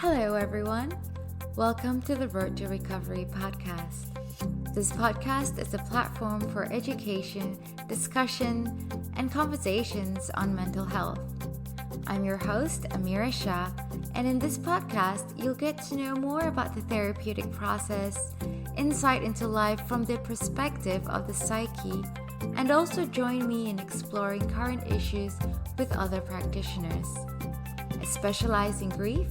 Hello, everyone. Welcome to the Road to Recovery podcast. This podcast is a platform for education, discussion, and conversations on mental health. I'm your host, Amira Shah, and in this podcast, you'll get to know more about the therapeutic process, insight into life from the perspective of the psyche, and also join me in exploring current issues with other practitioners. I specialize in grief,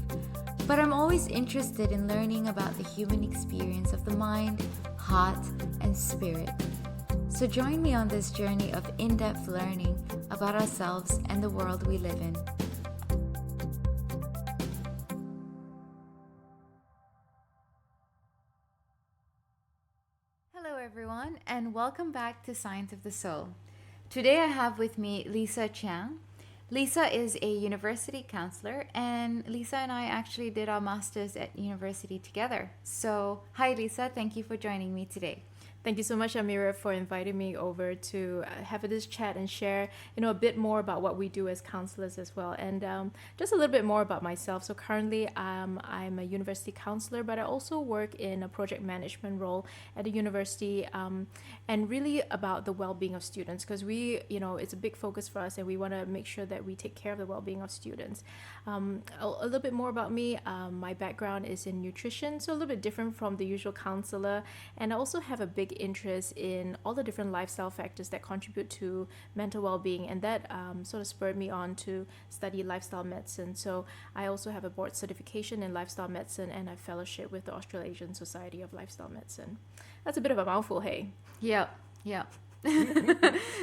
but I'm always interested in learning about the human experience of the mind, heart, and spirit. So join me on this journey of in-depth learning about ourselves and the world we live in. Hello everyone, and welcome back to Science of the Soul. Today I have with me Lisa Chiang. Lisa is a university counselor, and Lisa and I actually did our masters at university together. So, hi Lisa, thank you for joining me today. Thank you so much, Amira, for inviting me over to have this chat and share, a bit more about what we do as counselors as well, and just a little bit more about myself. So currently, I'm a university counselor, but I also work in a project management role at a university, and really about the well-being of students, because it's a big focus for us, and we want to make sure that we take care of the well-being of students. A little bit more about me. My background is in nutrition, so a little bit different from the usual counselor, and I also have a big interest in all the different lifestyle factors that contribute to mental well-being, and that sort of spurred me on to study lifestyle medicine. So I also have a board certification in lifestyle medicine and a fellowship with the Australasian Society of Lifestyle Medicine. That's a bit of a mouthful, hey? Yeah.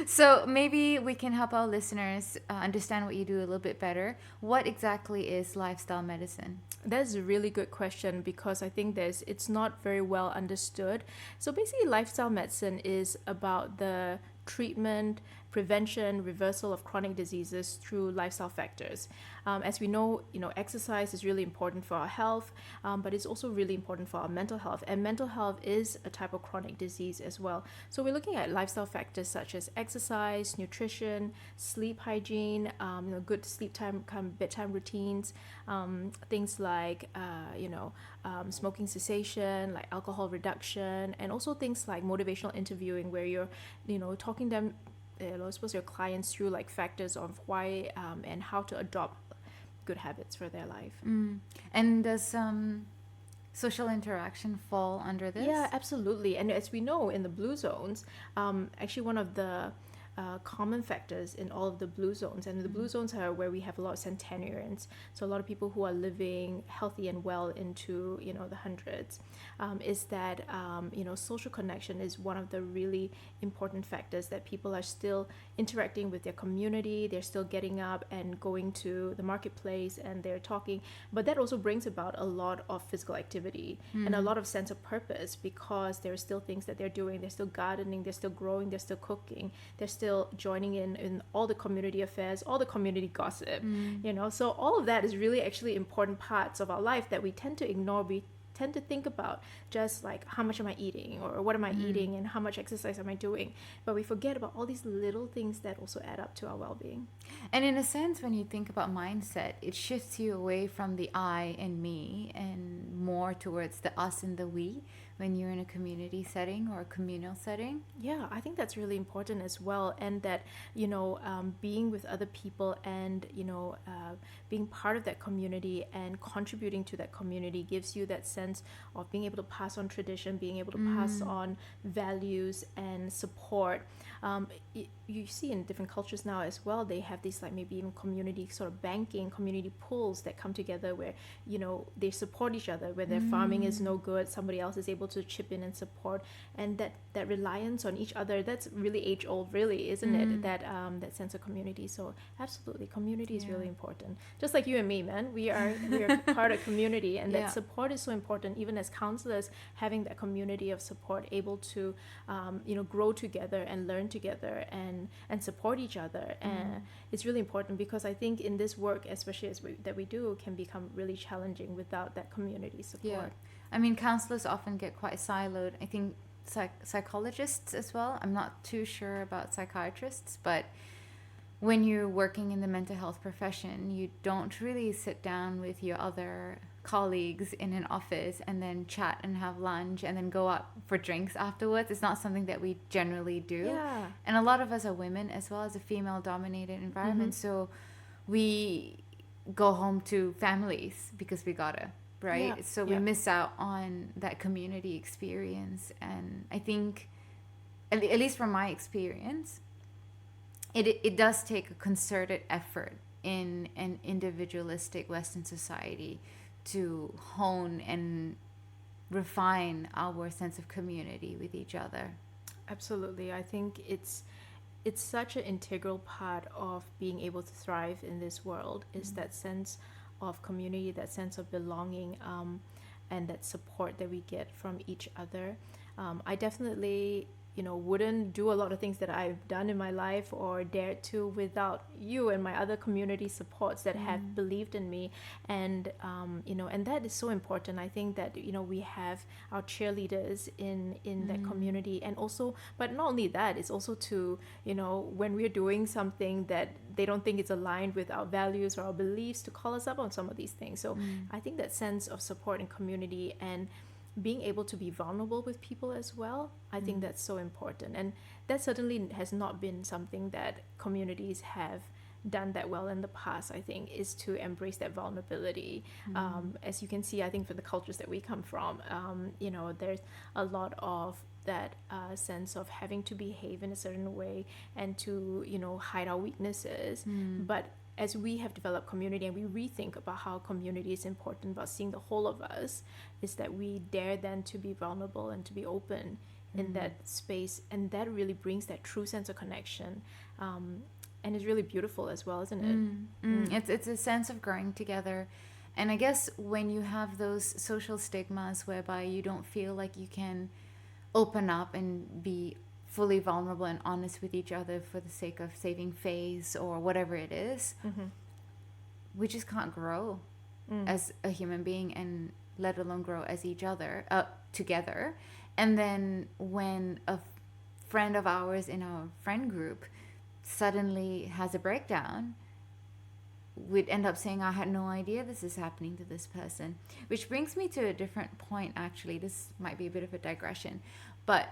So maybe we can help our listeners understand what you do a little bit better. What exactly is lifestyle medicine? That's a really good question, because I think it's not very well understood. So basically, lifestyle medicine is about the treatment, prevention, reversal of chronic diseases through lifestyle factors. As we know, exercise is really important for our health, but it's also really important for our mental health. And mental health is a type of chronic disease as well. So we're looking at lifestyle factors such as exercise, nutrition, sleep hygiene, good sleep time, bedtime routines, things like, smoking cessation, like alcohol reduction, and also things like motivational interviewing, where you're, talking them, I suppose your clients through like factors of why and how to adopt good habits for their life. And does social interaction fall under this? Yeah, absolutely. And as we know, in the blue zones, actually one of the common factors in all of the blue zones, and the blue zones are where we have a lot of centenarians, so a lot of people who are living healthy and well into the hundreds, is that social connection is one of the really important factors, that people are still interacting with their community, they're still getting up and going to the marketplace and they're talking, but that also brings about a lot of physical activity and a lot of sense of purpose, because there are still things that they're doing. They're still gardening, they're still growing, they're still cooking, they're still joining in all the community affairs, all the community gossip, so all of that is really actually important parts of our life that we tend to ignore. We tend to think about just like, how much am I eating, or what am I eating, and how much exercise am I doing, but we forget about all these little things that also add up to our well-being. And in a sense, when you think about mindset, it shifts you away from the I and me and more towards the us and the we when you're in a community setting or a communal setting. Yeah, I think that's really important as well, and that being with other people and being part of that community and contributing to that community gives you that sense of being able to pass on tradition, being able to pass on values and support. You see in different cultures now as well, they have these like maybe even community sort of banking, community pools that come together where they support each other. Where their farming is no good, somebody else is able to chip in and support, and that reliance on each other, that's really age old, really, isn't it? That sense of community. So absolutely, community is really important. Just like you and me, man, we are part of community, and that support is so important. Even as counselors, having that community of support, able to grow together and learn together and support each other, and it's really important, because I think in this work, especially that we do, can become really challenging without that community support. Yeah, I mean, counselors often get quite siloed. I think psychologists as well. I'm not too sure about psychiatrists, but when you're working in the mental health profession, you don't really sit down with your other colleagues in an office and then chat and have lunch and then go out for drinks afterwards. It's not something that we generally do. Yeah. And a lot of us are women as well, as a female dominated environment. So we go home to families because we gotta, right? Yeah. So we miss out on that community experience. And I think, at least from my experience, it does take a concerted effort in an individualistic Western society to hone and refine our sense of community with each other. Absolutely. I think it's such an integral part of being able to thrive in this world, is that sense of community, that sense of belonging, and that support that we get from each other. I definitely, wouldn't do a lot of things that I've done in my life or dared to without you and my other community supports that have believed in me. And, and that is so important. I think that, we have our cheerleaders in that community. And also, but not only that, it's also to, when we're doing something that they don't think it's aligned with our values or our beliefs, to call us up on some of these things. So I think that sense of support and community and being able to be vulnerable with people as well, I think that's so important. And that certainly has not been something that communities have done that well in the past, I think, is to embrace that vulnerability. As you can see, I think for the cultures that we come from, there's a lot of that sense of having to behave in a certain way and to, hide our weaknesses. But as we have developed community and we rethink about how community is important, about seeing the whole of us, is that we dare then to be vulnerable and to be open in that space. And that really brings that true sense of connection. And it's really beautiful as well, isn't it? It's a sense of growing together. And I guess when you have those social stigmas whereby you don't feel like you can open up and be fully vulnerable and honest with each other for the sake of saving face or whatever it is, we just can't grow as a human being, and let alone grow as each other together. And then when a friend of ours in our friend group suddenly has a breakdown, we'd end up saying, I had no idea this is happening to this person. Which brings me to a different point, actually. This might be a bit of a digression, but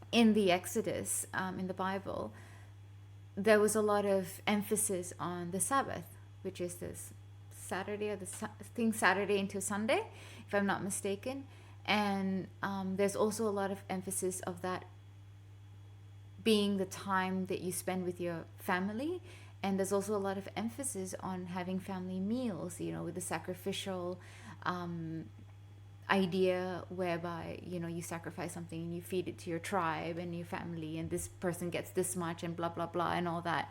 in the Exodus, in the Bible, there was a lot of emphasis on the Sabbath, which is this Saturday, or Saturday into Sunday, if I'm not mistaken. And there's also a lot of emphasis of that being the time that you spend with your family. And there's also a lot of emphasis on having family meals, with the sacrificial idea whereby you sacrifice something and you feed it to your tribe and your family, and this person gets this much and blah blah blah and all that.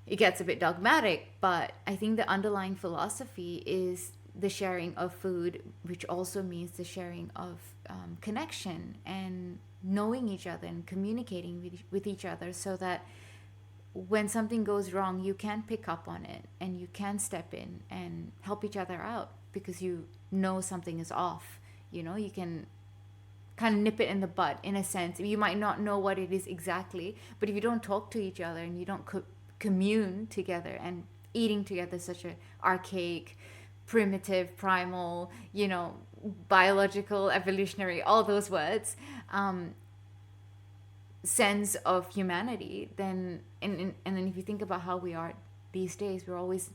It gets a bit dogmatic, but I think the underlying philosophy is the sharing of food, which also means the sharing of connection and knowing each other and communicating with each other, so that when something goes wrong, you can pick up on it and you can step in and help each other out because you know something is off. You can kind of nip it in the bud, in a sense. You might not know what it is exactly, but if you don't talk to each other and you don't commune together, and eating together is such an archaic, primitive, primal, biological, evolutionary, all those words, sense of humanity, then and then if you think about how we are these days, we're always,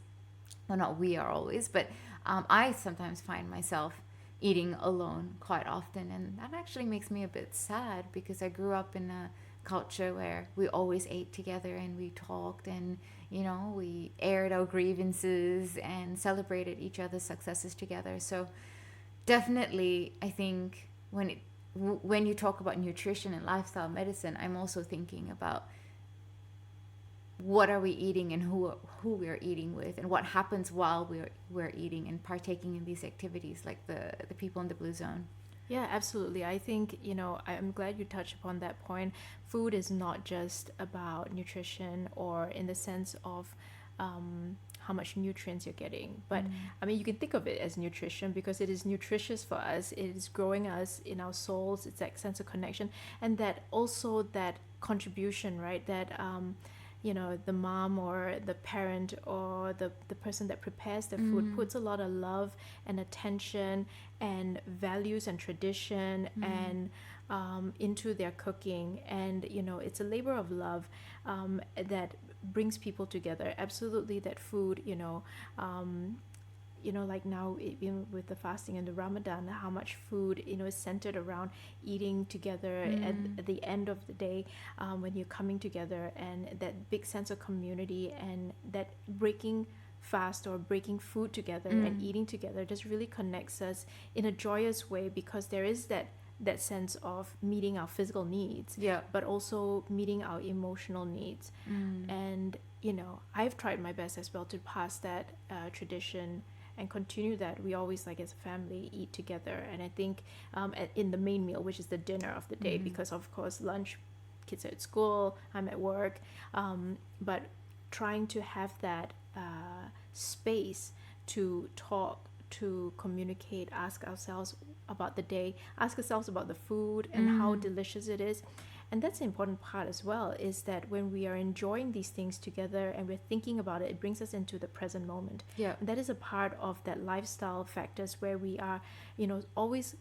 well, not we are always, but I sometimes find myself eating alone quite often, and that actually makes me a bit sad, because I grew up in a culture where we always ate together and we talked and we aired our grievances and celebrated each other's successes together. So definitely, I think when you talk about nutrition and lifestyle medicine, I'm also thinking about what are we eating and who we're eating with, and what happens while we're eating and partaking in these activities, like the people in the blue zone. Yeah, absolutely. I think, I'm glad you touched upon that point. Food is not just about nutrition, or in the sense of how much nutrients you're getting. But I mean, you can think of it as nutrition because it is nutritious for us. It is growing us in our souls. It's that sense of connection, and that also that contribution, right? That the mom or the parent or the person that prepares the food puts a lot of love and attention and values and tradition and into their cooking. And it's a labor of love that brings people together. Absolutely, that food, like now, even with the fasting and the Ramadan, how much food, is centered around eating together at the end of the day, when you're coming together, and that big sense of community, and that breaking fast or breaking food together and eating together just really connects us in a joyous way, because there is that sense of meeting our physical needs, but also meeting our emotional needs. And I've tried my best as well to pass that tradition and continue that. We always, like, as a family, eat together. And I think in the main meal, which is the dinner of the day, because of course lunch, kids are at school, I'm at work, but trying to have that space to talk, to communicate, ask ourselves about the day, ask ourselves about the food and how delicious it is. And that's the important part as well, is that when we are enjoying these things together and we're thinking about it, it brings us into the present moment. And that is a part of that lifestyle factors, where we are, always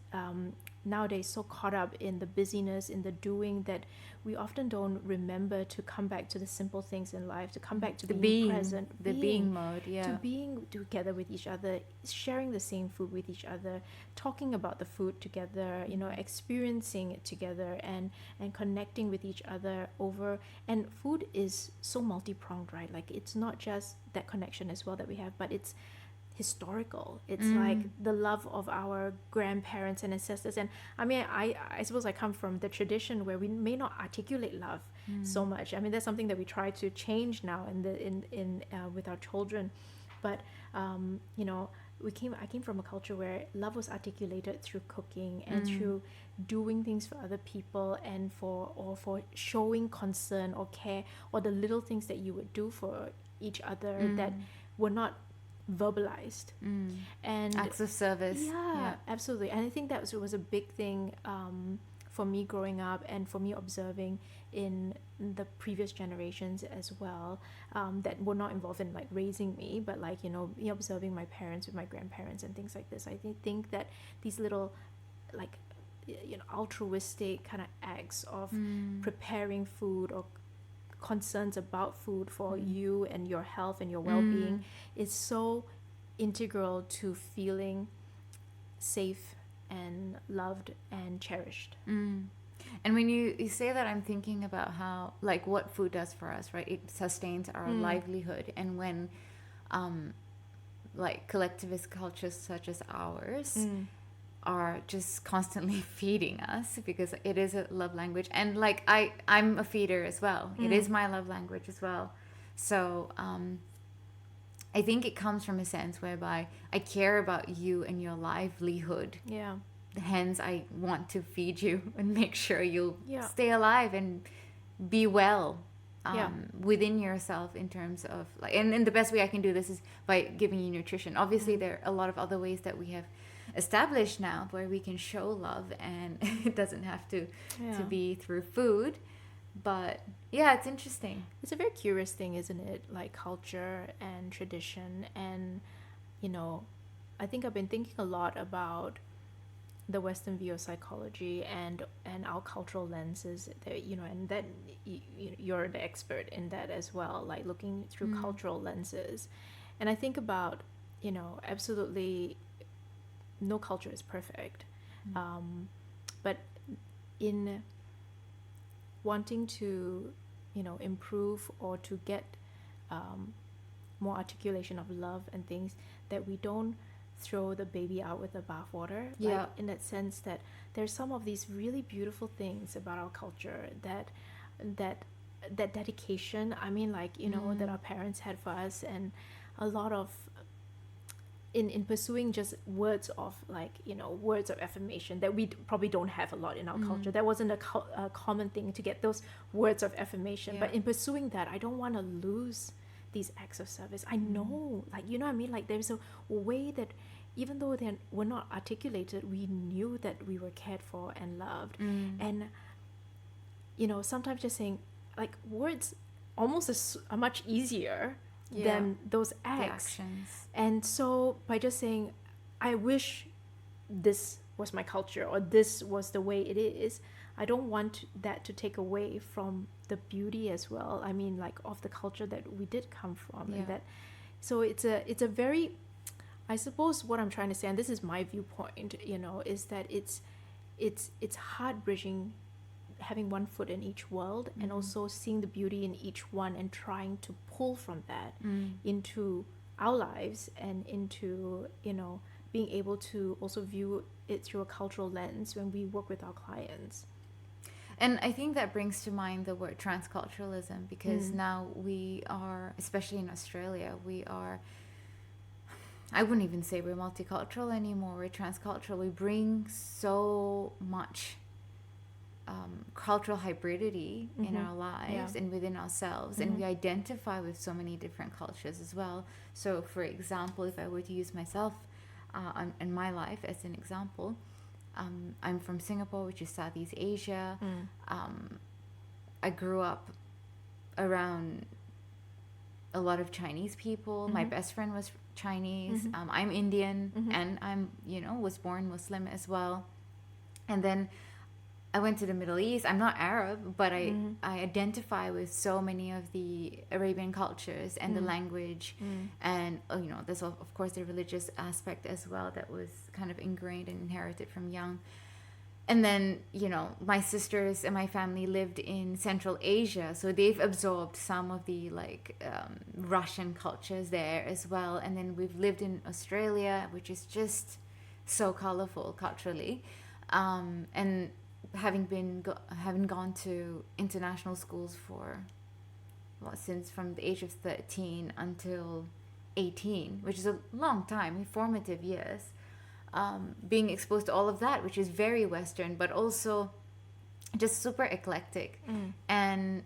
nowadays so caught up in the busyness, in the doing, that we often don't remember to come back to the simple things in life, to come back to being present, the being mode, to being together with each other, sharing the same food with each other, talking about the food together, experiencing it together, and connecting with each other over. And food is so multi-pronged, right? Like, it's not just that connection as well that we have, but it's historical. It's like the love of our grandparents and ancestors. And I mean, I suppose I come from the tradition where we may not articulate love so much. I mean, that's something that we try to change now in with our children. But I came from a culture where love was articulated through cooking and through doing things for other people, and for showing concern or care, or the little things that you would do for each other that were not verbalized. And acts of service. Absolutely. And I think that was a big thing for me growing up, and for me observing in the previous generations as well, that were not involved in like raising me, but like me observing my parents with my grandparents and things like this. I think that these little, like, altruistic kind of acts of preparing food, or concerns about food for you and your health and your well-being, is so integral to feeling safe and loved and cherished. And when you say that, I'm thinking about how, like, what food does for us, right? It sustains our livelihood. And when like collectivist cultures such as ours are just constantly feeding us, because it is a love language, and like I'm a feeder as well. It is my love language as well. So I think it comes from a sense whereby I care about you and your livelihood. Hence I want to feed you and make sure you'll stay alive and be well within yourself, in terms of like, and the best way I can do this is by giving you nutrition. Obviously there are a lot of other ways that we have established now where we can show love, and it doesn't have to be through food. But it's interesting. It's a very curious thing, isn't it? Like culture and tradition. And I think I've been thinking a lot about the Western view of psychology and our cultural lenses that, and that you're the expert in that as well, like looking through cultural lenses. And I think about, absolutely no culture is perfect, but in wanting to improve or to get more articulation of love and things, that we don't throw the baby out with the bathwater. Like, in that sense, that there's some of these really beautiful things about our culture, that dedication, I mean, like, that our parents had for us, and a lot of in pursuing just words of, like, words of affirmation that we probably don't have a lot in our culture. That wasn't a common thing to get those words of affirmation. But in pursuing that, I don't want to lose these acts of service. I know, like, what I mean? Like, there's a way that even though they were not articulated, we knew that we were cared for and loved. And sometimes just saying, like, words almost a much easier than those acts. Actions. And so by just saying, I wish this was my culture or this was the way it is, I don't want that to take away from the beauty as well. I mean, like, of the culture that we did come from. And that, so it's a very, I suppose what I'm trying to say, and this is my viewpoint, you know, is that it's heart bridging, having one foot in each world, and also seeing the beauty in each one and trying to pull from that into our lives and into, you know, being able to also view it through a cultural lens when we work with our clients. And I think that brings to mind the word transculturalism, because now we are, especially in Australia, we are, I wouldn't even say we're multicultural anymore, we're transcultural. We bring so much cultural hybridity in our lives and within ourselves, and we identify with so many different cultures as well. So for example, if I were to use myself in my life as an example, I'm from Singapore, which is Southeast Asia. I grew up around a lot of Chinese people. My best friend was Chinese. I'm Indian, and I'm, you know, was born Muslim as well. And then I went to the Middle East. I'm not Arab, but I identify with so many of the Arabian cultures and the language, and you know, there's of course the religious aspect as well that was kind of ingrained and inherited from young. And then, you know, my sisters and my family lived in Central Asia, so they've absorbed some of the like Russian cultures there as well. And then we've lived in Australia, which is just so colorful culturally, and having gone to international schools for since from the age of 13 until 18, which is a long time, formative years, being exposed to all of that, which is very Western, but also just super eclectic. And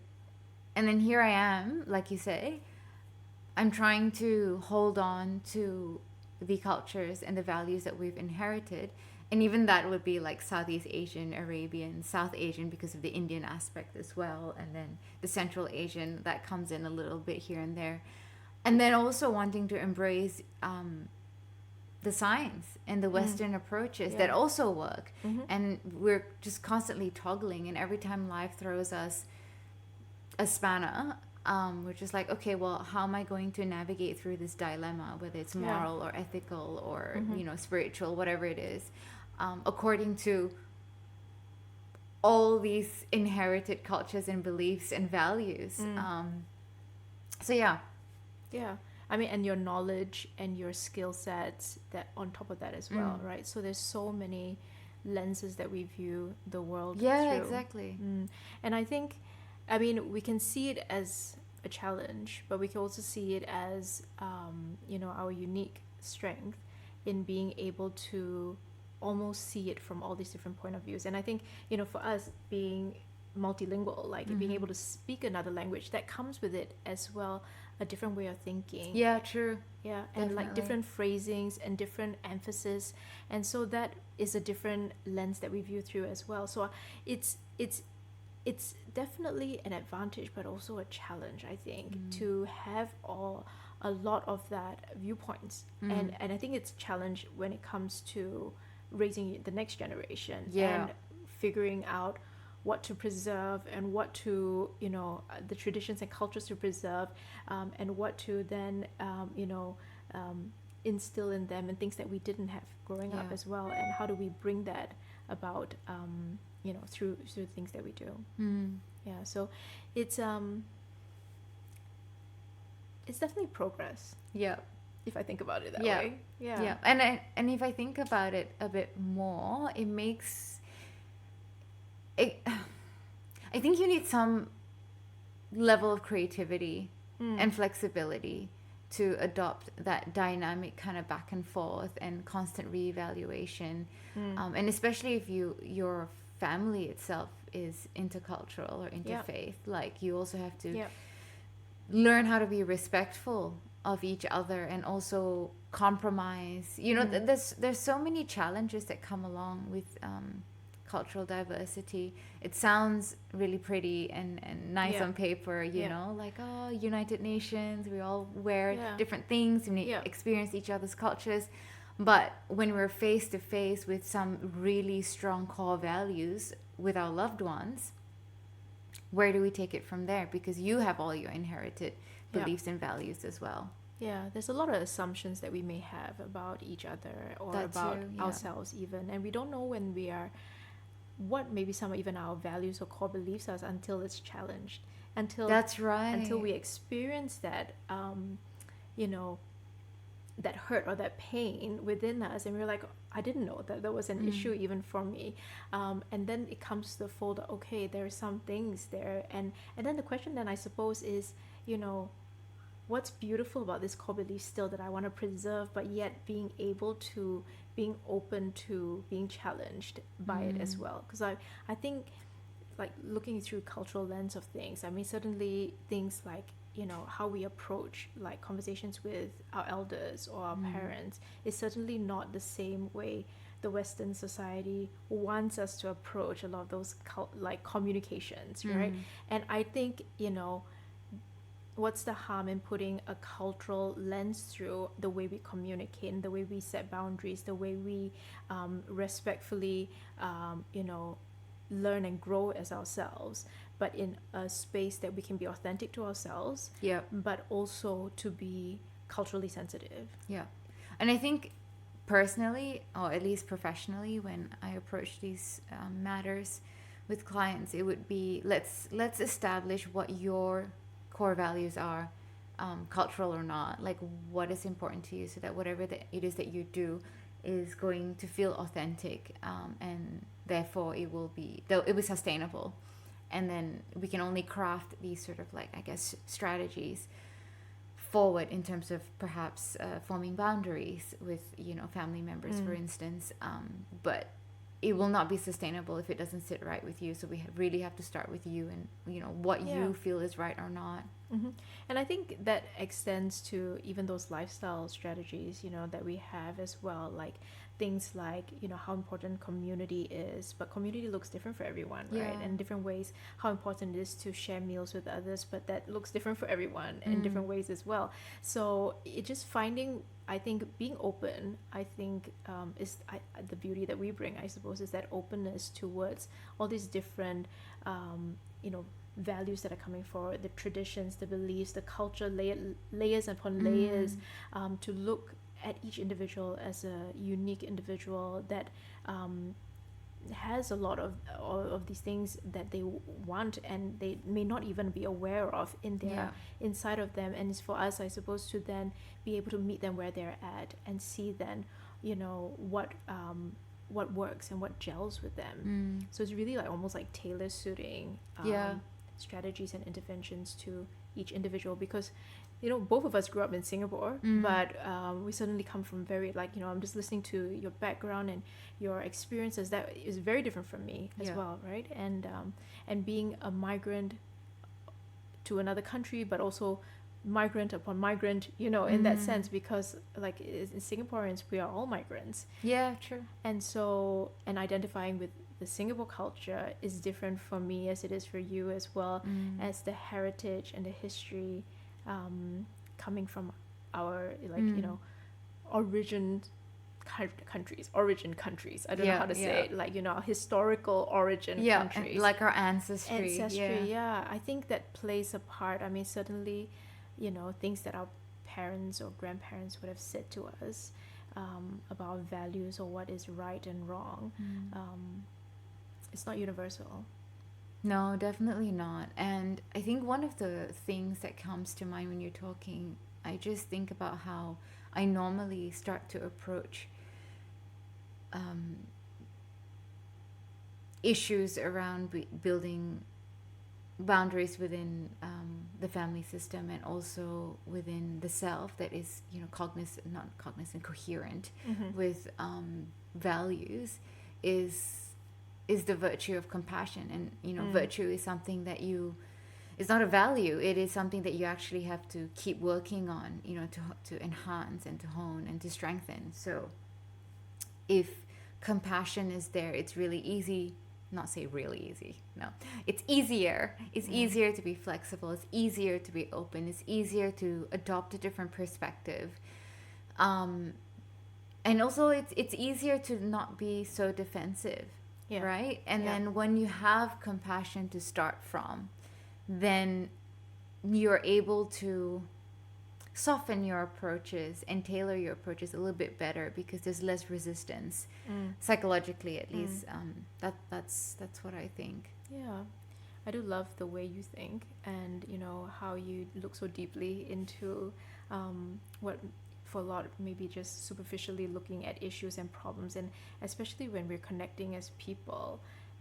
then here I am, like you say, I'm trying to hold on to the cultures and the values that we've inherited. And even that would be like Southeast Asian, Arabian, South Asian, because of the Indian aspect as well. And then the Central Asian, that comes in a little bit here and there. And then also wanting to embrace the science and the Western approaches that also work. And we're just constantly toggling. And every time life throws us a spanner, we're just like, okay, well, how am I going to navigate through this dilemma, whether it's moral or ethical or, you know, spiritual, whatever it is, according to all these inherited cultures and beliefs and values. So yeah. I mean, and your knowledge and your skill sets that on top of that as well, right? So there's so many lenses that we view the world through. Exactly. And I think, I mean, we can see it as a challenge, but we can also see it as, you know, our unique strength in being able to almost see it from all these different point of views. And I think, you know, for us being multilingual, like being able to speak another language, that comes with it as well, a different way of thinking. Yeah, true. Yeah, and Definitely. like different phrasings and different emphasis, and so that is a different lens that we view through as well. So it's definitely an advantage, but also a challenge, I think, to have a lot of that viewpoints. And I think it's a challenge when it comes to raising the next generation and figuring out what to preserve and what to, you know, the traditions and cultures to preserve, and what to then, you know, instill in them, and things that we didn't have growing up as well, and how do we bring that about, you know, through things that we do. Yeah, so it's definitely progress. Yeah. If I think about it that way. Yeah. And if I think about it a bit more, it makes it, I think you need some level of creativity and flexibility to adopt that dynamic kind of back and forth and constant reevaluation. And especially if your family itself is intercultural or interfaith, like you also have to learn how to be respectful of each other and also compromise. You know, there's so many challenges that come along with cultural diversity. It sounds really pretty and nice on paper, you know, like, oh, United Nations, we all wear different things and we experience each other's cultures. But when we're face to face with some really strong core values with our loved ones, where do we take it from there? Because you have all your inherited beliefs and values as well. Yeah, there's a lot of assumptions that we may have about each other or about ourselves even. And we don't know when we are, what maybe some even our values or core beliefs are until it's challenged. That's right. Until we experience that, you know, that hurt or that pain within us, and we're like, I didn't know that there was an issue even for me, and then it comes to the fold, okay, there are some things there, and then the question then I suppose is, you know, what's beautiful about this core belief still that I want to preserve, but yet being open to being challenged by it as well. Because I think, like, looking through cultural lens of things, I mean, certainly things like, you know, how we approach like conversations with our elders or our parents is certainly not the same way the Western society wants us to approach a lot of those like communications, right? And I think, you know, what's the harm in putting a cultural lens through the way we communicate and the way we set boundaries, the way we respectfully, you know, learn and grow as ourselves, but in a space that we can be authentic to ourselves, but also to be culturally sensitive. Yeah. And I think personally, or at least professionally, when I approach these matters with clients, it would be, let's establish what your core values are, cultural or not, like what is important to you, so that whatever that it is that you do is going to feel authentic, and therefore it will be sustainable. And then we can only craft these sort of, like, I guess, strategies forward in terms of perhaps forming boundaries with, you know, family members, for instance, but it will not be sustainable if it doesn't sit right with you. So we really have to start with you and, you know, what you feel is right or not. And I think that extends to even those lifestyle strategies, you know, that we have as well, like things like, you know, how important community is, but community looks different for everyone, right? And different ways, how important it is to share meals with others, but that looks different for everyone in different ways as well. So it just finding, I think, being open, I think, is the beauty that we bring, I suppose, is that openness towards all these different, you know, values that are coming forward, the traditions, the beliefs, the culture, layers upon layers, to look at each individual as a unique individual that has a lot of these things that they want and they may not even be aware of in their inside of them. And it's for us, I suppose, to then be able to meet them where they're at and see then, you know, what works and what gels with them. So it's really like almost like tailor suiting strategies and interventions to each individual, because, you know, both of us grew up in Singapore, but we certainly come from very, like, you know, I'm just listening to your background and your experiences, that is very different from me as well, right? And being a migrant to another country, but also migrant upon migrant, you know, in that sense, because like in Singaporeans, we are all migrants. Yeah, true. And so, and identifying with the Singapore culture is different for me as it is for you as well, as the heritage and the history coming from our, like, you know, origin countries. I don't know how to say it, like, you know, historical origin countries. Like our ancestry. I think that plays a part. I mean, certainly, you know, things that our parents or grandparents would have said to us about values or what is right and wrong. It's not universal. No, definitely not. And I think one of the things that comes to mind when you're talking, I just think about how I normally start to approach issues around building boundaries within the family system, and also within the self that is, you know, coherent with values, is the virtue of compassion. And, you know, virtue is something that it's not a value, it is something that you actually have to keep working on, you know, to enhance and to hone and to strengthen. So if compassion is there, it's really easy not say really easy, no, it's easier. It's easier to be flexible. It's easier to be open. It's easier to adopt a different perspective. And also it's easier to not be so defensive, right? And then when you have compassion to start from, then you're able to soften your approaches and tailor your approaches a little bit better, because there's less resistance, psychologically at least. That's what I think. Yeah, I do love the way you think, and you know how you look so deeply into what for a lot maybe just superficially looking at issues and problems, and especially when we're connecting as people,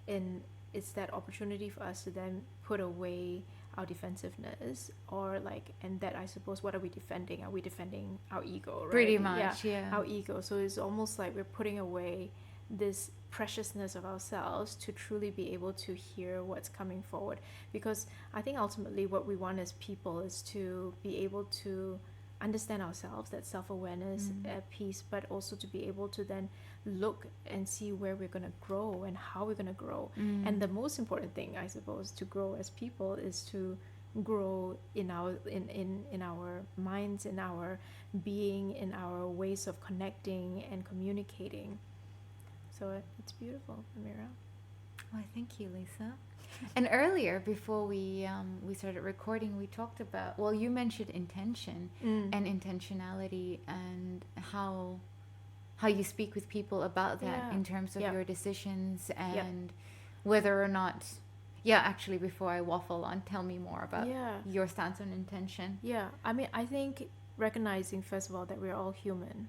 and it's that opportunity for us to then put away our defensiveness, or like, and that I suppose, what are we defending? Are we defending our ego, right? Pretty much, our ego. So it's almost like we're putting away this preciousness of ourselves to truly be able to hear what's coming forward, because I think ultimately what we want as people is to be able to understand ourselves, that self-awareness, piece, but also to be able to then look and see where we're going to grow and how we're going to grow. And the most important thing, I suppose, to grow as people is to grow in our in our minds, in our being, in our ways of connecting and communicating. So it's beautiful, Amira. Well, thank you, Lisa. And earlier, before we started recording, we talked about, well, you mentioned intention and intentionality, and how you speak with people about that in terms of your decisions, and whether or not, actually, before I waffle on, tell me more about your stance on intention. I mean, I think recognizing, first of all, that we're all human,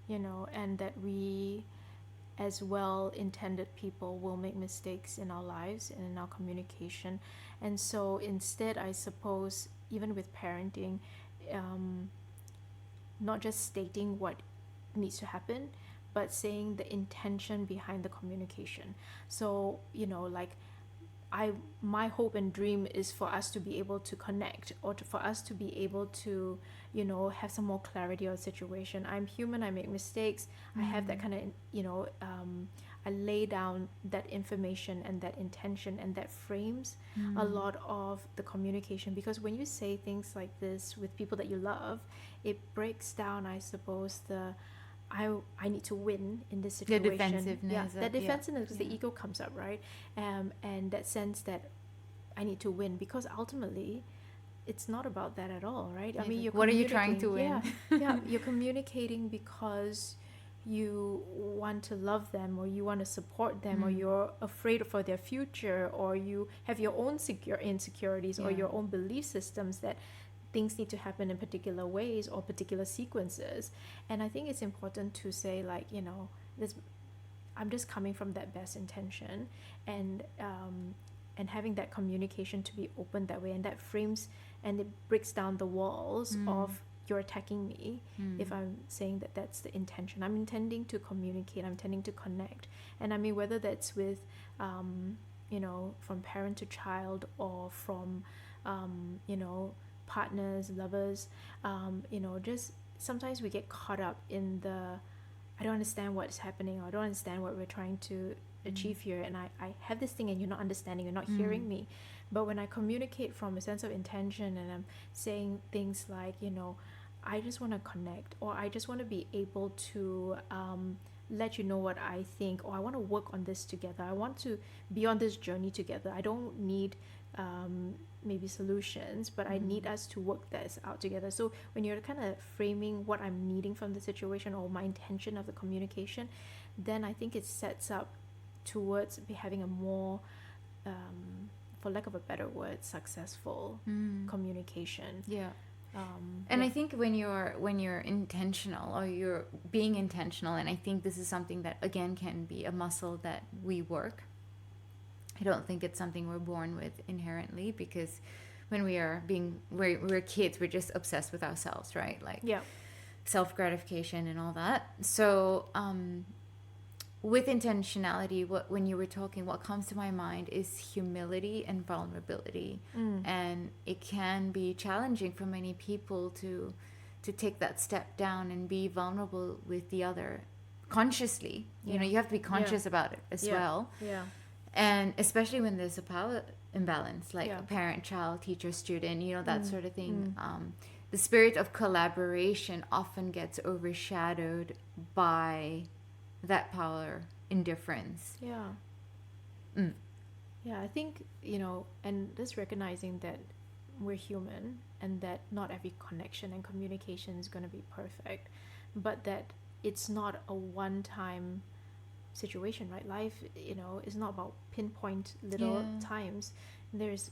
you know, and that we, as well-intended people, will make mistakes in our lives and in our communication. And so instead, I suppose, even with parenting, not just stating what needs to happen, but saying the intention behind the communication. So, you know, like, my hope and dream is for us to be able to connect, or for us to be able to, you know, have some more clarity on the situation. I'm human, I make mistakes, I have that kind of, you know, I lay down that information and that intention, and that frames a lot of the communication. Because when you say things like this with people that you love, it breaks down, I suppose, I need to win in this situation. The defensiveness. That defensiveness, because the ego comes up, right? And that sense that I need to win, because ultimately, it's not about that at all, right? I mean, what are you trying to win? You're communicating because you want to love them, or you want to support them, or you're afraid for their future, or you have your own insecurities, or your own belief systems that things need to happen in particular ways or particular sequences. And I think it's important to say, like, you know, I'm just coming from that best intention, and having that communication to be open that way, and that frames and it breaks down the walls of you're attacking me if I'm saying that that's the intention. I'm intending to communicate, I'm intending to connect. And I mean, whether that's with you know, from parent to child, or from you know, partners, lovers, you know, just sometimes we get caught up in I don't understand what's happening, or I don't understand what we're trying to achieve here, and I have this thing and you're not understanding, you're not hearing me. But when I communicate from a sense of intention, and I'm saying things like, you know, I just want to connect, or I just want to be able to let you know what I think, or I want to work on this together, I want to be on this journey together. I don't need maybe solutions, but I need us to work this out together. So when you're kind of framing what I'm needing from the situation, or my intention of the communication, then I think it sets up towards having a more for lack of a better word, successful communication. And I think when you're intentional, or you're being intentional, and I think this is something that, again, can be a muscle that we work. I don't think it's something we're born with inherently, because when we're kids, we're just obsessed with ourselves, right? Like self-gratification and all that. So with intentionality, when you were talking, what comes to my mind is humility and vulnerability. And it can be challenging for many people to take that step down and be vulnerable with the other consciously. You know, you have to be conscious about it as well. And especially when there's a power imbalance, like Yeah. parent, child, teacher, student, that sort of thing. The spirit of collaboration often gets overshadowed by that power indifference. Yeah. Mm. Yeah, I think, and just recognizing that we're human and that not every connection and communication is going to be perfect, but that it's not a one-time situation, right? Life, is not about pinpoint little times. There's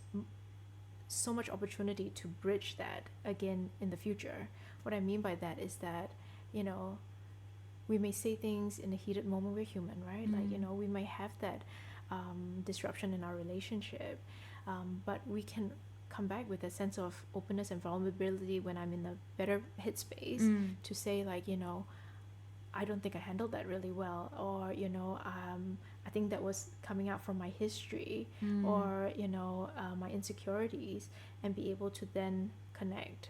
so much opportunity to bridge that again in the future. What I mean by that is that, we may say things in a heated moment. We're human, right? Like, we may have that disruption in our relationship, but we can come back with a sense of openness and vulnerability when I'm in a better headspace to say, like, I don't think I handled that really well, or I think that was coming out from my history, or my insecurities, and be able to then connect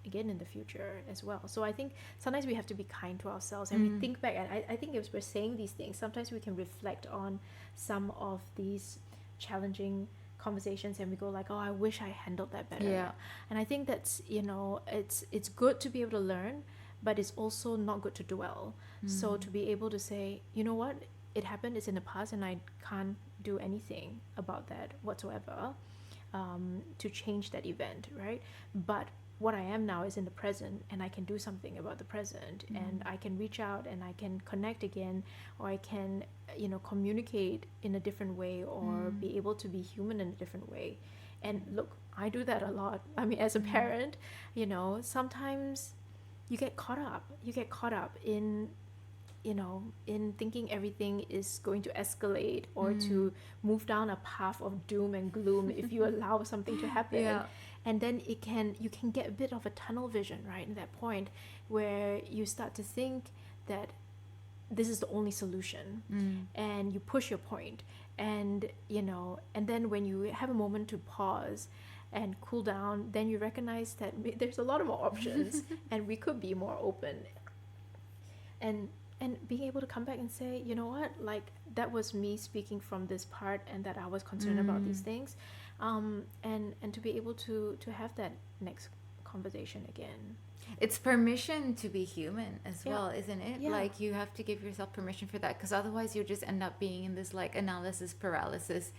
again in the future as well. So I think sometimes we have to be kind to ourselves, and we think back, and I think if we're saying these things, sometimes we can reflect on some of these challenging conversations, and we go like, oh, I wish I handled that better. And I think that's, it's good to be able to learn, but it's also not good to dwell. So to be able to say, you know what, it happened, it's in the past, and I can't do anything about that whatsoever to change that event, right? But what I am now is in the present, and I can do something about the present, and I can reach out and I can connect again, or I can, communicate in a different way, or be able to be human in a different way. And look, I do that a lot. I mean, as a parent, sometimes you get caught up in in thinking everything is going to escalate or to move down a path of doom and gloom if you allow something to happen. And then you can get a bit of a tunnel vision, right, at that point, where you start to think that this is the only solution, and you push your point, and and then when you have a moment to pause and cool down, then you recognize that there's a lot of more options and we could be more open, and being able to come back and say, you know what, like, that was me speaking from this part, and that I was concerned about these things, and to be able to have that next conversation again. It's permission to be human as well, isn't it? Like, you have to give yourself permission for that, because otherwise you just end up being in this like analysis paralysis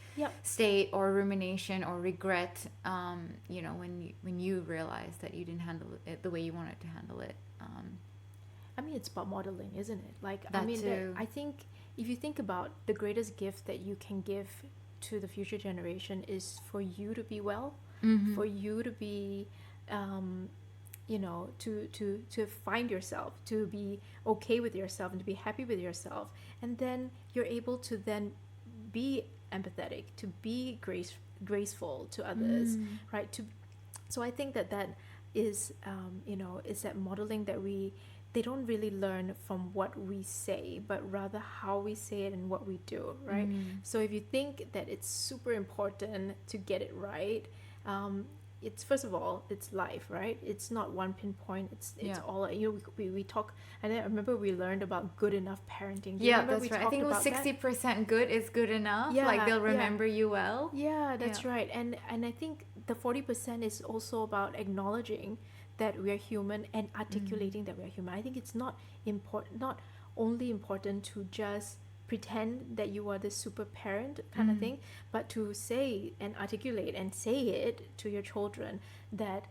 state, or rumination, or regret, when you realize that you didn't handle it the way you wanted to handle it. I mean, it's about modeling, isn't it? Like, That I mean, too. I think if you think about the greatest gift that you can give to the future generation is for you to be well, for you to be, to find yourself, to be okay with yourself, and to be happy with yourself. And then you're able to then be empathetic, to be graceful to others, right? So I think that is, is that modeling that they don't really learn from what we say, but rather how we say it and what we do, right? So if you think that it's super important to get it right, it's, first of all, it's life, right? It's not one pinpoint. It's all, we talk, and I remember we learned about good enough parenting. That's right. I think it was 60% good is good enough. Like, they'll remember you well. That's right. And I think the 40% is also about acknowledging that we are human and articulating that we are human. I think it's not only important to just pretend that you are the super parent kind of thing, but to say and articulate and say it to your children that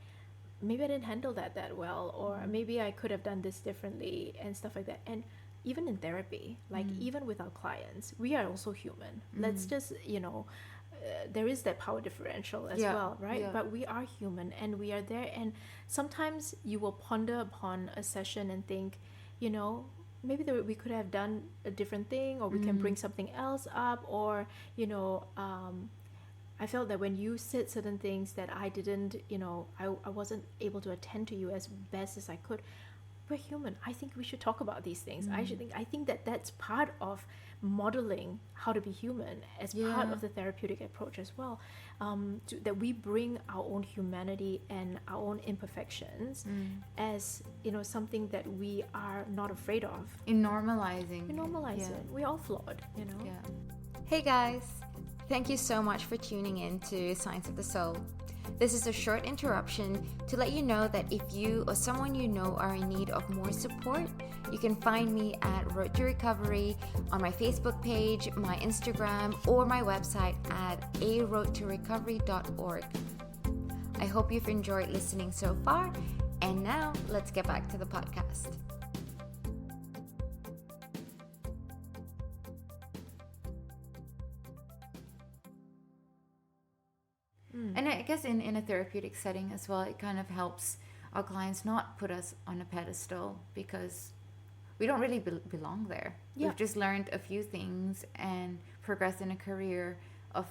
maybe I didn't handle that well, or maybe I could have done this differently, and stuff like that. And even in therapy, like even with our clients, we are also human. Let's just, there is that power differential as well, right? But we are human, and we are there, and sometimes you will ponder upon a session and think, maybe we could have done a different thing, or we can bring something else up, or I felt that when you said certain things that I didn't, I wasn't able to attend to you as best as I could. We're human. I think we should talk about these things. I think that that's part of modeling how to be human, as part of the therapeutic approach as well, that we bring our own humanity and our own imperfections as something that we are not afraid of. In normalizing We normalize it. We're all flawed, Hey guys! Thank you so much for tuning in to Science of the Soul. This is a short interruption to let you know that if you or someone you know are in need of more support, you can find me at Road to Recovery on my Facebook page, my Instagram, or my website at aroadtorecovery.org. I hope you've enjoyed listening so far, and now let's get back to the podcast. And I guess in a therapeutic setting as well, it kind of helps our clients not put us on a pedestal because we don't really belong there. Yeah. We've just learned a few things and progressed in a career of,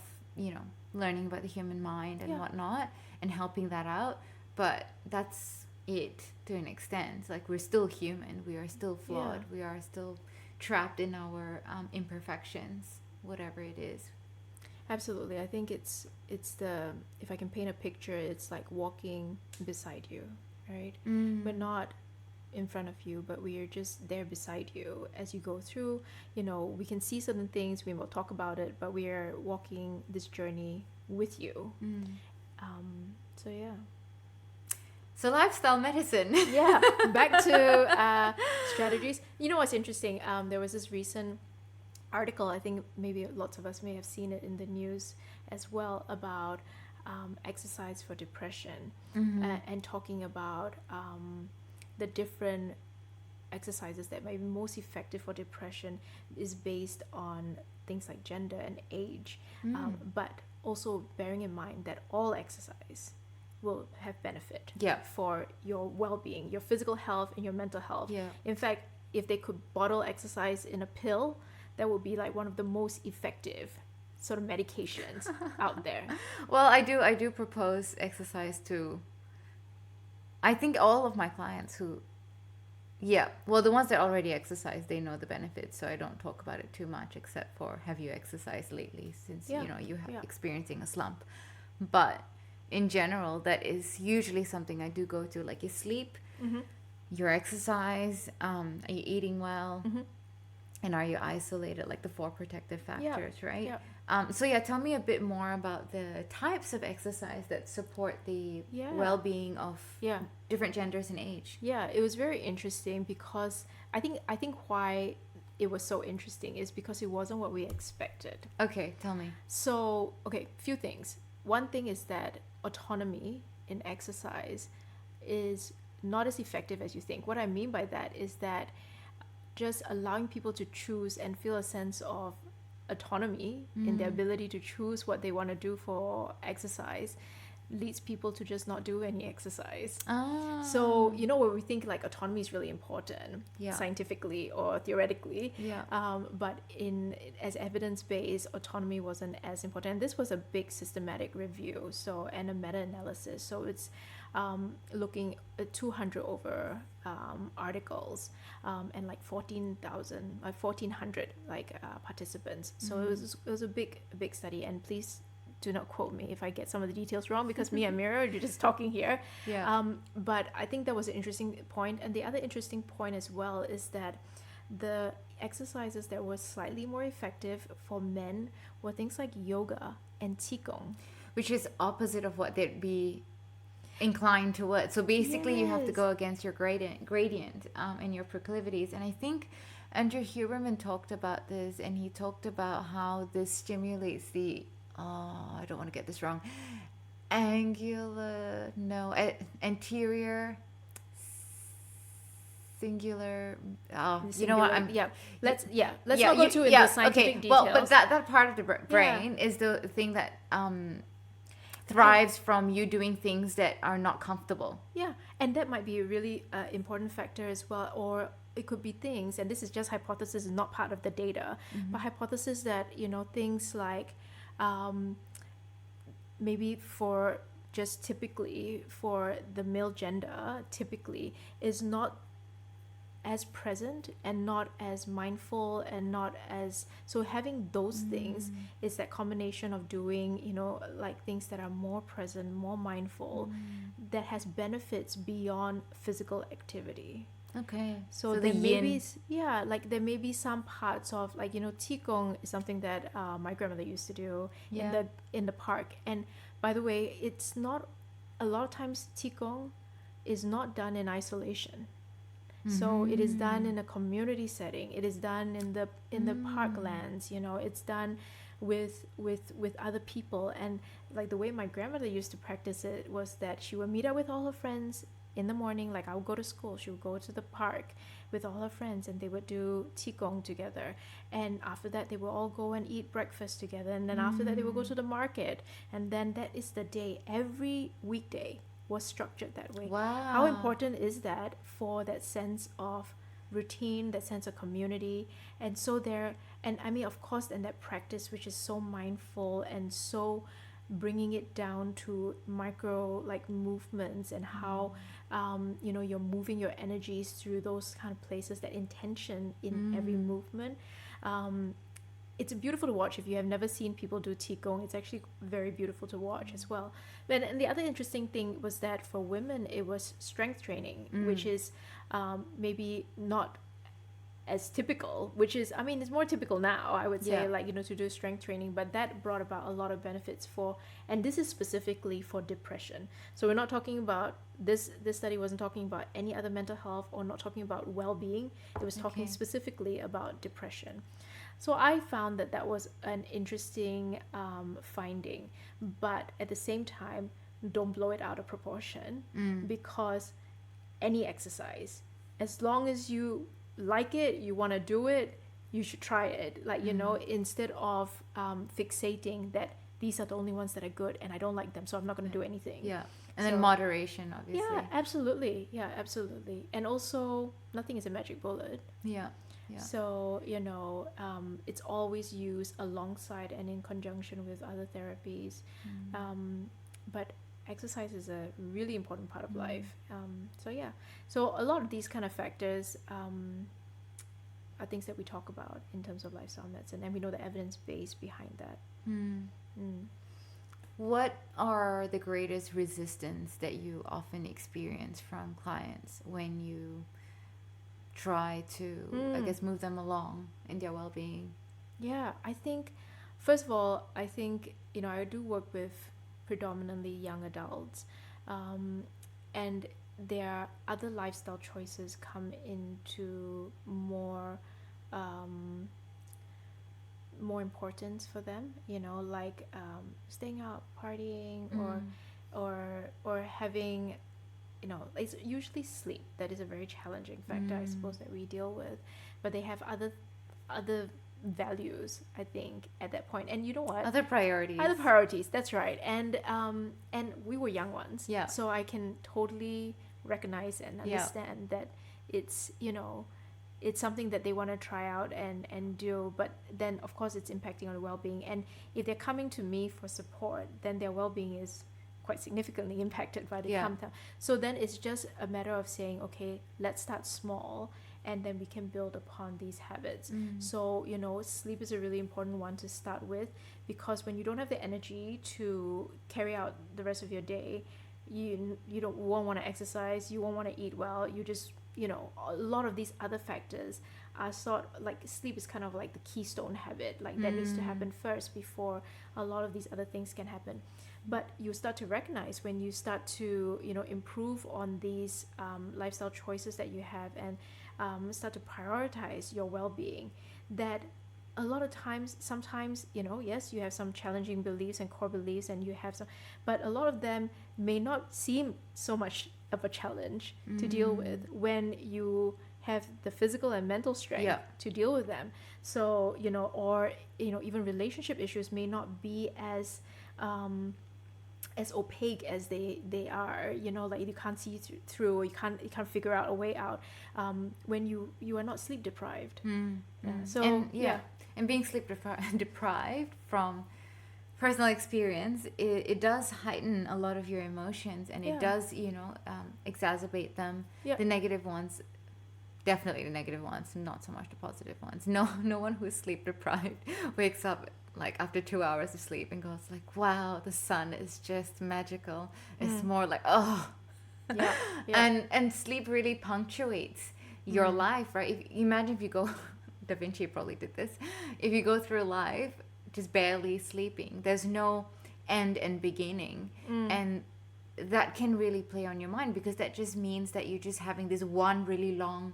learning about the human mind and whatnot and helping that out. But that's it to an extent. Like, we're still human. We are still flawed. We are still trapped in our imperfections, whatever it is. Absolutely. I think it's the, if I can paint a picture, it's like walking beside you, right? We're not in front of you, but we are just there beside you as you go through. We can see certain things, we will talk about it, but we are walking this journey with you. So lifestyle medicine. Yeah, back to strategies. What's interesting? There was this recent article, I think maybe lots of us may have seen it in the news as well, about exercise for depression, and talking about the different exercises that may be most effective for depression is based on things like gender and age, but also bearing in mind that all exercise will have benefit for your well-being, your physical health and your mental health. In fact, if they could bottle exercise in a pill, that would be like one of the most effective sort of medications out there. Well, I do propose exercise to, I think, all of my clients who, the ones that already exercise, they know the benefits, so I don't talk about it too much, except for, have you exercised lately, since you have experiencing a slump. But in general, that is usually something I do go to, like your sleep, your exercise, are you eating well, and are you isolated, like the 4 protective factors, right? Tell me a bit more about the types of exercise that support the well-being of different genders and age. It was very interesting because I think why it was so interesting is because it wasn't what we expected. Okay, tell me. So, few things. One thing is that autonomy in exercise is not as effective as you think. What I mean by that is that just allowing people to choose and feel a sense of autonomy in their ability to choose what they want to do for exercise leads people to just not do any exercise. So where we think like autonomy is really important scientifically or theoretically, but as evidence-based, autonomy wasn't as important. And this was a big systematic review, and a meta-analysis, so it's looking at 200 over articles, and like 1,400 participants. So it was a big study, and please do not quote me if I get some of the details wrong, because me and Mira are just talking here. But I think that was an interesting point. And the other interesting point as well is that the exercises that were slightly more effective for men were things like yoga and qigong, which is opposite of what they'd be inclined towards. So basically you have to go against your gradient and your proclivities. And I think Andrew Huberman talked about this, and he talked about how this stimulates the I don't want to get this wrong, anterior singular, you know what, let's not go into the scientific details. Well, but that part of the brain is the thing that thrives from you doing things that are not comfortable. And that might be a really important factor as well. Or it could be things, and this is just hypothesis, is not part of the data, but hypothesis that things like maybe for just typically for the male gender typically is not as present and not as mindful and not as, so having those things is that combination of doing like things that are more present, more mindful, that has benefits beyond physical activity. Okay. So the there may be, yin. like there may be some parts of, like, qigong is something that my grandmother used to do in Yeah. the park. And by the way, it's not, a lot of times qigong is not done in isolation. So it is done in a community setting. It is done in the parklands. It's done with other people. And like the way my grandmother used to practice it was that she would meet up with all her friends in the morning. Like, I would go to school, she would go to the park with all her friends, and they would do qigong together. And after that, they would all go and eat breakfast together. And then after that, they would go to the market. And then that is the day. Every weekday was structured that way. Wow. How important is that for that sense of routine, that sense of community? And so and I mean, of course, and that practice, which is so mindful and so bringing it down to micro, like, movements, and how you're moving your energies through those kind of places, that intention in every movement. It's beautiful to watch. If you have never seen people do qigong, it's actually very beautiful to watch as well. And the other interesting thing was that for women, it was strength training, which is maybe not as typical, which is, I mean, it's more typical now, I would say, like, to do strength training. But that brought about a lot of benefits and this is specifically for depression. So we're not talking about, this study wasn't talking about any other mental health, or not talking about well-being. It was talking specifically about depression. So I found that was an interesting finding. But at the same time, don't blow it out of proportion, because any exercise, as long as you like it, you want to do it, you should try it. Like, instead of fixating that these are the only ones that are good and I don't like them, so I'm not going to do anything. Yeah. And then moderation, obviously. Yeah, absolutely. Yeah, absolutely. And also, nothing is a magic bullet. Yeah. Yeah. So, it's always used alongside and in conjunction with other therapies. But exercise is a really important part of life. So a lot of these kind of factors are things that we talk about in terms of lifestyle medicine, and we know the evidence base behind that. What are the greatest resistance that you often experience from clients when you try to, I guess, move them along in their well-being? Yeah, I think, first of all, I do work with predominantly young adults, and their other lifestyle choices come into more importance for them, like staying out, partying, or having, it's usually sleep that is a very challenging factor, I suppose, that we deal with. But they have other values, I think, at that point. And you know what? Other priorities, that's right. And we were young ones. Yeah. So I can totally recognize and understand that it's, it's something that they want to try out and do. But then, of course, it's impacting on their well-being. And if they're coming to me for support, then their well-being is quite significantly impacted by the come down. So then it's just a matter of saying, okay, let's start small, and then we can build upon these habits. So, sleep is a really important one to start with, because when you don't have the energy to carry out the rest of your day, you won't want to exercise, you won't want to eat well, you just, a lot of these other factors are like sleep is kind of like the keystone habit, like that needs to happen first before a lot of these other things can happen. But you start to recognize when you start to, improve on these lifestyle choices that you have, and start to prioritize your well-being, that a lot of times, sometimes, yes, you have some challenging beliefs and core beliefs, and you have some, but a lot of them may not seem so much of a challenge to deal with when you have the physical and mental strength to deal with them. So, or, even relationship issues may not be as opaque as they are, like you can't see through, or you can't figure out a way out when you are not sleep deprived. And being sleep deprived, from personal experience, it does heighten a lot of your emotions, and it does exacerbate them. The negative ones, definitely the negative ones, not so much the positive ones. No one who's sleep deprived wakes up like after 2 hours of sleep and goes like, wow, the sun is just magical. It's more like, oh. And sleep really punctuates your life, right? If, imagine if you go, Da Vinci probably did this. If you go through life just barely sleeping, there's no end and beginning. And that can really play on your mind, because that just means that you're just having this one really long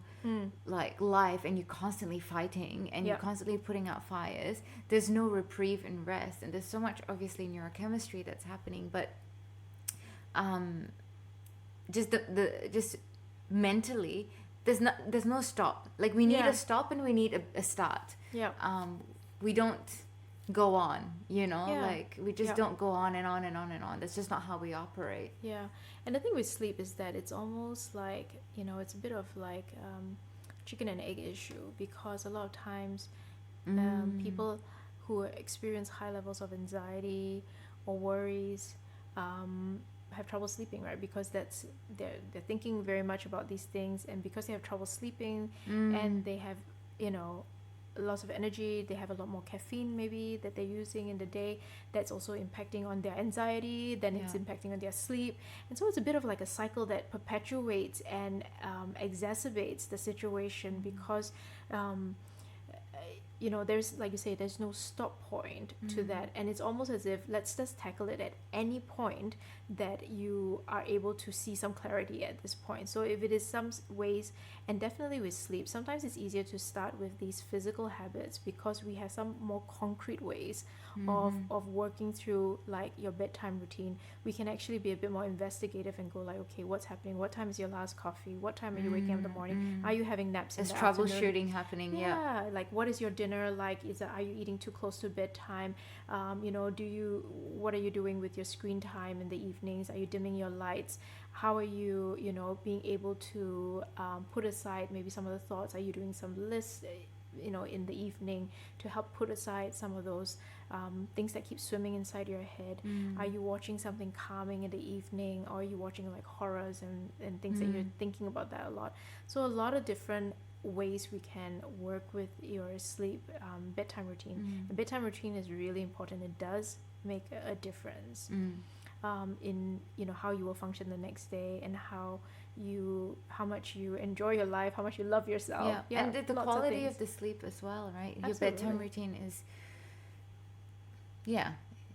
like life, and you're constantly fighting, and you're constantly putting out fires. There's no reprieve and rest, and there's so much obviously neurochemistry that's happening, but just just mentally there's no stop. Like we need a stop, and we need a start. We don't go on, like we just don't go on and on and on and on. That's just not how we operate. And the thing with sleep is that it's almost like, it's a bit of like chicken and egg issue, because a lot of times people who experience high levels of anxiety or worries have trouble sleeping, right? Because they're thinking very much about these things, and because they have trouble sleeping and they have lots of energy, they have a lot more caffeine maybe that they're using in the day, that's also impacting on their anxiety, then it's impacting on their sleep. And so it's a bit of like a cycle that perpetuates and exacerbates the situation, because there's, like you say, there's no stop point to that, and it's almost as if let's just tackle it at any point that you are able to see some clarity at this point. So if it is some ways, and definitely with sleep, sometimes it's easier to start with these physical habits, because we have some more concrete ways of working through like your bedtime routine. We can actually be a bit more investigative and go like, okay, what's happening? What time is your last coffee? What time are you waking up in the morning? Are you having naps in the afternoon? There's troubleshooting happening. Like what is your dinner like? Are you eating too close to bedtime? What are you doing with your screen time in the evenings? Are you dimming your lights? How are you being able to put aside maybe some of the thoughts? Are you doing some lists in the evening to help put aside some of those things that keep swimming inside your head? Are you watching something calming in the evening, or are you watching like horrors and things that you're thinking about that a lot? So a lot of different ways we can work with your sleep bedtime routine. And bedtime routine is really important. It does make a difference in how you will function the next day, and how much you enjoy your life, how much you love yourself. And the quality of the sleep as well, right? Absolutely. Your bedtime routine is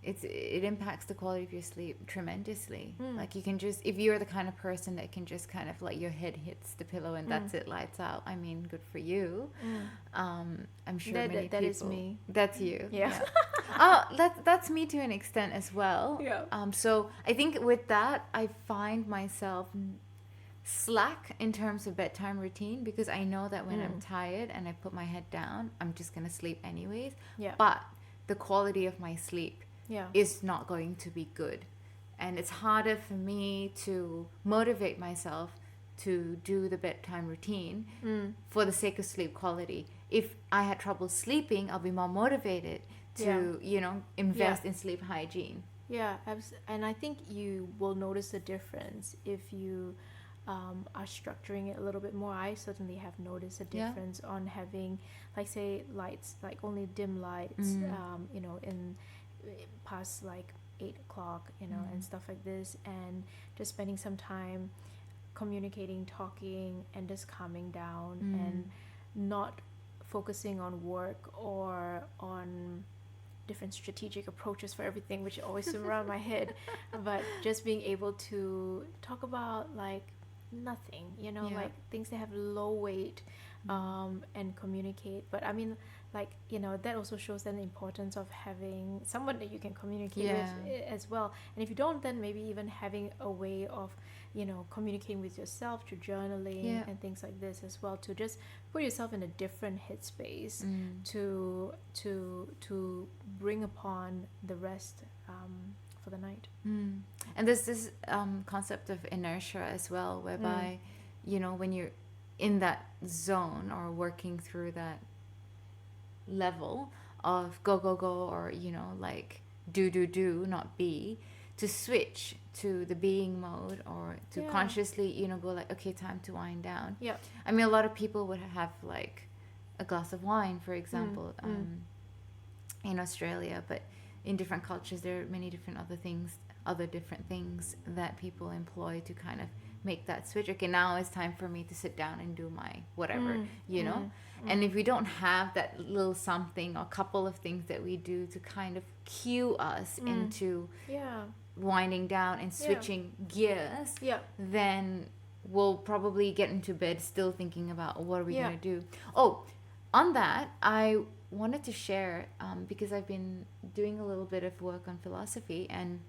it impacts the quality of your sleep tremendously. Like you can just, if you're the kind of person that can just kind of like your head hits the pillow and that's it, lights out, I mean, good for you. I'm sure many people. That is me. That's you. Yeah. That's me to an extent as well. So I think with that, I find myself slack in terms of bedtime routine, because I know that when I'm tired and I put my head down, I'm just gonna sleep anyways. But the quality of my sleep is not going to be good, and it's harder for me to motivate myself to do the bedtime routine for the sake of sleep quality. If I had trouble sleeping, I'll be more motivated to invest in sleep hygiene. And I think you will notice a difference if you are structuring it a little bit more. I certainly have noticed a difference on having, like, say, lights, like only dim lights in past like 8 o'clock and stuff like this, and just spending some time communicating, talking, and just calming down, and not focusing on work or on different strategic approaches for everything, which always swim around my head, but just being able to talk about like nothing, like things that have low weight, and communicate. But I mean, like, that also shows then the importance of having someone that you can communicate with as well. And if you don't, then maybe even having a way of communicating with yourself through journaling and things like this as well, to just put yourself in a different headspace to bring upon the rest for the night. And there's this concept of inertia as well, whereby when you're in that zone or working through that level of go, or like do, not be, to switch to the being mode, or to consciously go like, okay, time to wind down. I mean, a lot of people would have like a glass of wine, for example, in Australia, but in different cultures there are many different other different things that people employ to kind of make that switch. Okay, now it's time for me to sit down and do my whatever, you know. And if we don't have that little something or couple of things that we do to kind of cue us into winding down and switching gears, then we'll probably get into bed still thinking about what are we going to do. Oh, on that, I wanted to share, because I've been doing a little bit of work on philosophy, and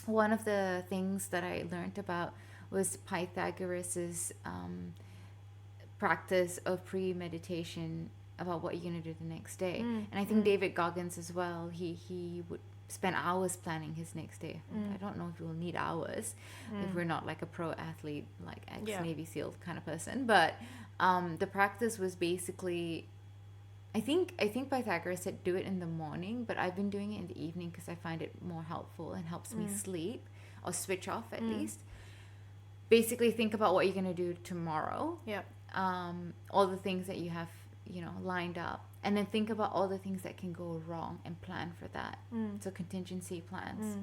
one of the things that I learned about was Pythagoras's practice of pre-meditation about what you're going to do the next day. And I think David Goggins as well, he would spend hours planning his next day. I don't know if we'll need hours if we're not like a pro athlete, like ex-Navy SEAL kind of person. But the practice was basically, I think Pythagoras said do it in the morning, but I've been doing it in the evening because I find it more helpful and helps me sleep or switch off at least. Basically think about what you're going to do tomorrow. All the things that you have, you know, lined up, and then think about all the things that can go wrong and plan for that. So contingency plans.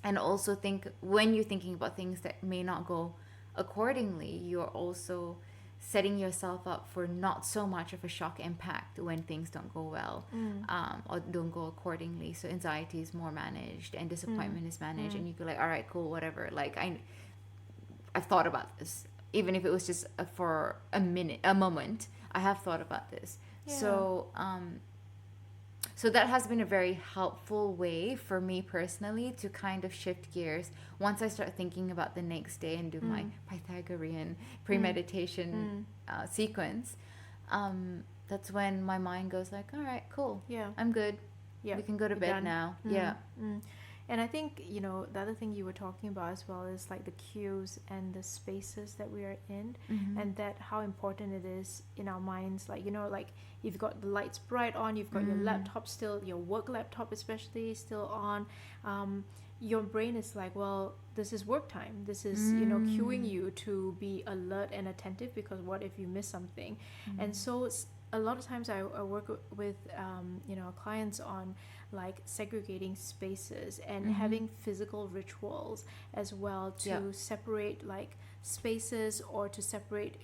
And also think, when you're thinking about things that may not go accordingly, you're also setting yourself up for not so much of a shock impact when things don't go well, or don't go accordingly. So anxiety is more managed and disappointment is managed, and you go like, all right, cool, whatever. Like I've thought about this, even if it was just for a moment. I have thought about this. So that has been a very helpful way for me personally to kind of shift gears once I start thinking about the next day and do my Pythagorean premeditation sequence. That's when my mind goes like, all right, cool, I'm good, we can go to bed now. And I think, you know, the other thing you were talking about as well is like the cues and the spaces that we are in, and that how important it is in our minds. Like, you know, like you've got the lights bright on, you've got your laptop still, your work laptop especially still on. Your brain is like, well, this is work time. This is, you know, cueing you to be alert and attentive, because what if you miss something? And so a lot of times I work with, you know, clients on like segregating spaces and having physical rituals as well to separate like spaces, or to separate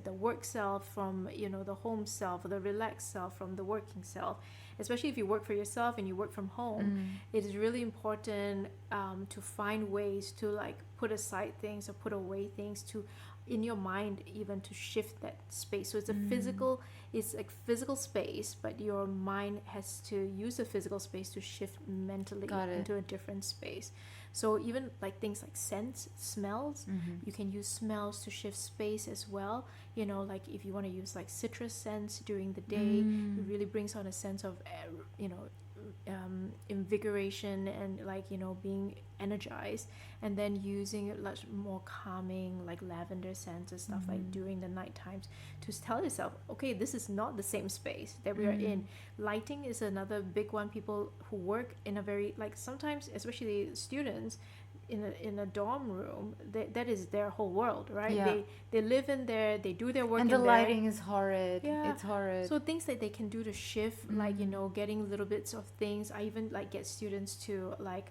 the work self from, you know, the home self, or the relaxed self from the working self. Especially if you work for yourself and you work from home, it is really important to find ways to like put aside things or put away things to, in your mind, even to shift that space. So it's a physical space, but your mind has to use the physical space to shift mentally into a different space. So even like things like scents, smells, you can use smells to shift space as well. You know, like if you want to use like citrus scents during the day, it really brings on a sense of, you know, invigoration and like, you know, being energized. And then using like more calming like lavender scents and stuff like during the night times to tell yourself, okay, this is not the same space that we are in. Lighting is another big one. People who work in a very, like, sometimes especially students in a dorm room, that is their whole world, right? They live in there, they do their work and in the there. lighting is horrid. It's horrid. So things that they can do to shift, like, you know, getting little bits of things. I even like get students to like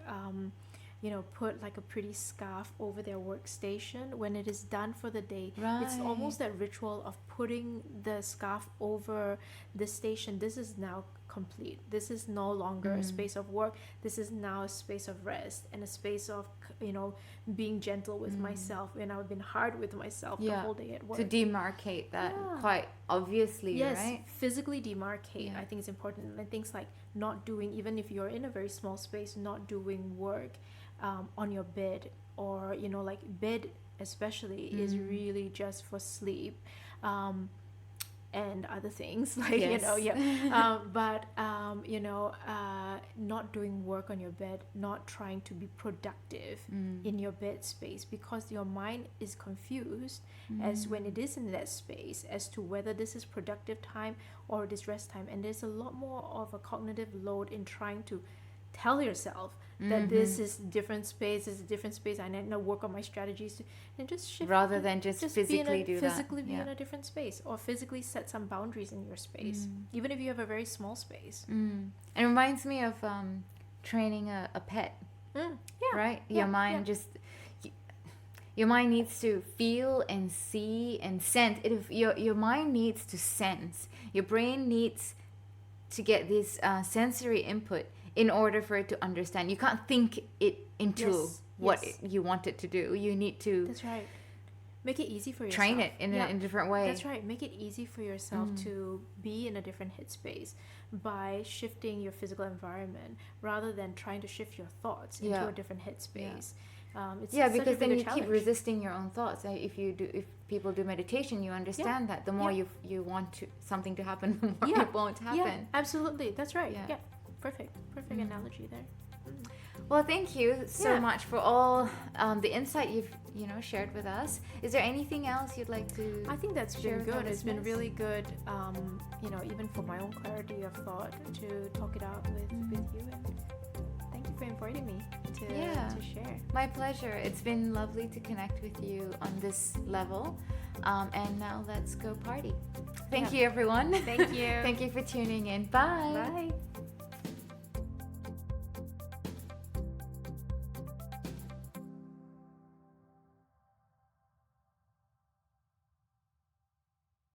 you know, put like a pretty scarf over their workstation when it is done for the day. It's almost that ritual of putting the scarf over the station. This is now complete. This is no longer a space of work. This is now a space of rest and a space of, you know, being gentle with myself. And I've been hard with myself the whole day at work. To demarcate that quite obviously, right? Physically demarcate. I think it's important. And things like not doing, even if you're in a very small space, not doing work on your bed, or, you know, like bed especially is really just for sleep. And other things like, you know, but you know, not doing work on your bed, not trying to be productive in your bed space, because your mind is confused as when it is in that space as to whether this is productive time or it is rest time. And there's a lot more of a cognitive load in trying to tell yourself that this is different space, is a different space. I need to work on my strategies and just shift, rather than just physically be in a different space, or physically set some boundaries in your space, even if you have a very small space. It reminds me of training a pet, right? Your mind just, Your mind needs to feel and see and sense. Your mind needs to sense. Your brain needs to get this sensory input in order for it to understand. You can't think it into what you want it to do. You need to... That's right. Make it easy for yourself. Train it in a different way. That's right. Make it easy for yourself to be in a different headspace by shifting your physical environment rather than trying to shift your thoughts into a different headspace. It's because then you keep resisting your own thoughts. If people do meditation, you understand that the more you want something to happen, the more it won't happen. Yeah, absolutely. That's right. Yeah. Perfect analogy there. Well, thank you so much for all the insight you've shared with us. Is there anything else you'd like to? I think that's been good. It's been really good. Even for my own clarity of thought, to talk it out with you. And thank you for inviting me to share. My pleasure. It's been lovely to connect with you on this level. And now let's go party. Thank you, everyone. Thank you. Thank you for tuning in. Bye. Bye.